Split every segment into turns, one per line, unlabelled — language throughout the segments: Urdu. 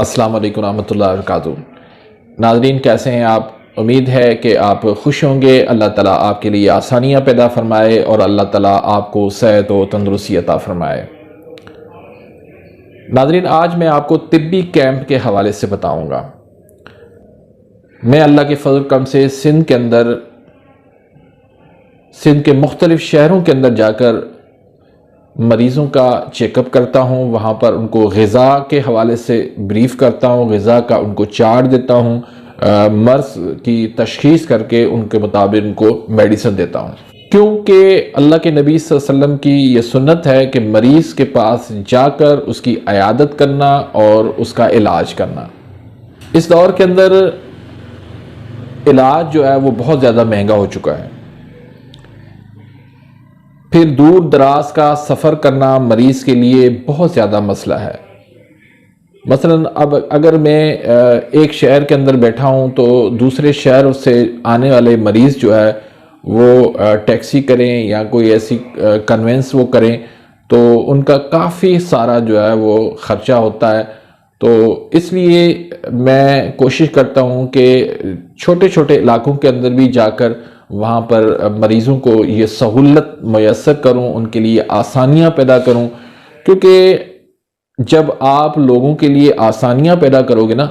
السلام علیکم ورحمۃ اللہ وبرکاتہ۔ ناظرین کیسے ہیں آپ؟ امید ہے کہ آپ خوش ہوں گے۔ اللہ تعالیٰ آپ کے لیے آسانیاں پیدا فرمائے اور اللہ تعالیٰ آپ کو صحت و تندرستی عطا فرمائے۔ ناظرین آج میں آپ کو طبی کیمپ کے حوالے سے بتاؤں گا۔ میں اللہ کے فضل کرم سے سندھ کے مختلف شہروں کے اندر جا کر مریضوں کا چیک اپ کرتا ہوں، وہاں پر ان کو غذا کے حوالے سے بریف کرتا ہوں، غذا کا ان کو چارٹ دیتا ہوں، مرض کی تشخیص کر کے ان کے مطابق ان کو میڈیسن دیتا ہوں، کیونکہ اللہ کے نبی صلی اللہ علیہ وسلم کی یہ سنت ہے کہ مریض کے پاس جا کر اس کی عیادت کرنا اور اس کا علاج کرنا۔ اس دور کے اندر علاج جو ہے وہ بہت زیادہ مہنگا ہو چکا ہے، پھر دور دراز کا سفر کرنا مریض کے لیے بہت زیادہ مسئلہ ہے۔ مثلا اب اگر میں ایک شہر کے اندر بیٹھا ہوں تو دوسرے شہر سے آنے والے مریض جو ہے وہ ٹیکسی کریں یا کوئی ایسی کنوینس وہ کریں تو ان کا کافی سارا جو ہے وہ خرچہ ہوتا ہے۔ تو اس لیے میں کوشش کرتا ہوں کہ چھوٹے چھوٹے علاقوں کے اندر بھی جا کر وہاں پر مریضوں کو یہ سہولت میسر کروں، ان کے لیے آسانیاں پیدا کروں، کیونکہ جب آپ لوگوں کے لیے آسانیاں پیدا کرو گے نا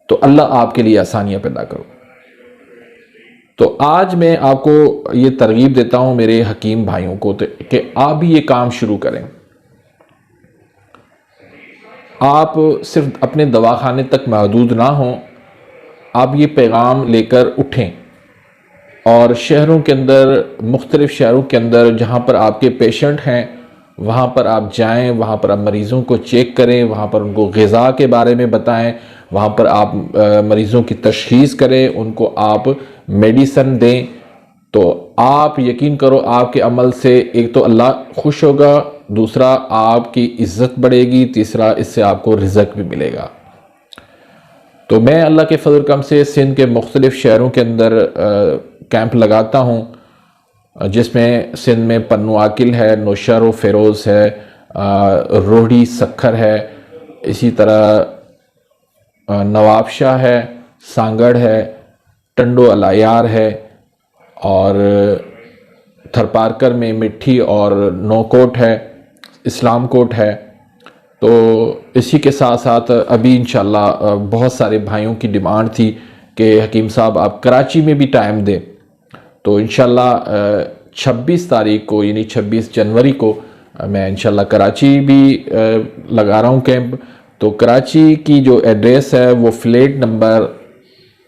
تو اللہ آپ کے لیے آسانیاں پیدا کرو۔ تو آج میں آپ کو یہ ترغیب دیتا ہوں میرے حکیم بھائیوں کو کہ آپ بھی یہ کام شروع کریں۔ آپ صرف اپنے دواخانے تک محدود نہ ہوں، آپ یہ پیغام لے کر اٹھیں اور شہروں کے اندر، مختلف شہروں کے اندر جہاں پر آپ کے پیشنٹ ہیں وہاں پر آپ جائیں، وہاں پر آپ مریضوں کو چیک کریں، وہاں پر ان کو غذا کے بارے میں بتائیں، وہاں پر آپ مریضوں کی تشخیص کریں، ان کو آپ میڈیسن دیں۔ تو آپ یقین کرو آپ کے عمل سے ایک تو اللہ خوش ہوگا، دوسرا آپ کی عزت بڑھے گی، تیسرا اس سے آپ کو رزق بھی ملے گا۔ تو میں اللہ کے فضل کرم سے سندھ کے مختلف شہروں کے اندر کیمپ لگاتا ہوں، جس میں سندھ میں پنو عاقل ہے، نوشہر و فیروز ہے، روہڑی سکھر ہے، اسی طرح نواب شاہ ہے، سانگڑ ہے، ٹنڈو العیار ہے، اور تھرپارکر میں مٹھی اور نوکوٹ ہے، اسلام کوٹ ہے۔ تو اسی کے ساتھ ساتھ ابھی انشاءاللہ بہت سارے بھائیوں کی ڈیمانڈ تھی کہ حکیم صاحب آپ کراچی میں بھی ٹائم دیں، تو انشاءاللہ 26 تاریخ کو یعنی 26 جنوری کو میں انشاءاللہ کراچی بھی لگا رہا ہوں کیمپ۔ تو کراچی کی جو ایڈریس ہے وہ فلیٹ نمبر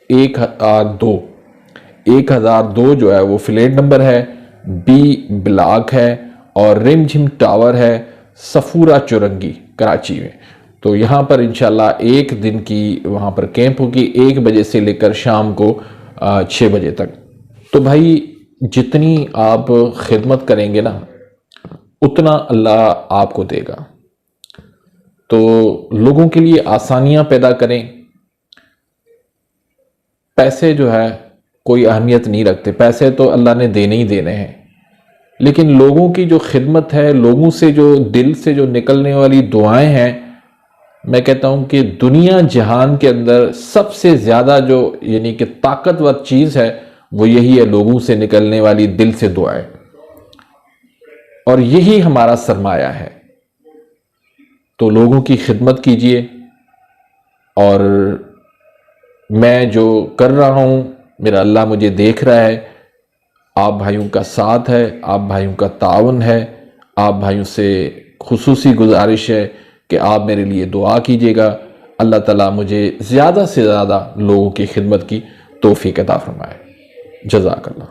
1002 جو ہے وہ فلیٹ نمبر ہے، بی بلاک ہے، اور رم جھم ٹاور ہے، صفورہ چورنگی کراچی میں۔ تو یہاں پر انشاءاللہ ایک دن کی وہاں پر کیمپ ہوگی، 1 بجے سے لے کر شام کو 6 بجے تک۔ تو بھائی جتنی آپ خدمت کریں گے نا اتنا اللہ آپ کو دے گا۔ تو لوگوں کے لیے آسانیاں پیدا کریں۔ پیسے جو ہے کوئی اہمیت نہیں رکھتے، پیسے تو اللہ نے دینے ہی دینے ہیں، لیکن لوگوں کی جو خدمت ہے، لوگوں سے جو دل سے جو نکلنے والی دعائیں ہیں، میں کہتا ہوں کہ دنیا جہان کے اندر سب سے زیادہ جو یعنی کہ طاقتور چیز ہے وہ یہی ہے، لوگوں سے نکلنے والی دل سے دعائیں، اور یہی ہمارا سرمایہ ہے۔ تو لوگوں کی خدمت کیجئے، اور میں جو کر رہا ہوں میرا اللہ مجھے دیکھ رہا ہے، آپ بھائیوں کا ساتھ ہے، آپ بھائیوں کا تعاون ہے، آپ بھائیوں سے خصوصی گزارش ہے کہ آپ میرے لیے دعا کیجئے گا۔ اللہ تعالیٰ مجھے زیادہ سے زیادہ لوگوں کی خدمت کی توفیق عطا فرمائے۔ جزاک اللہ۔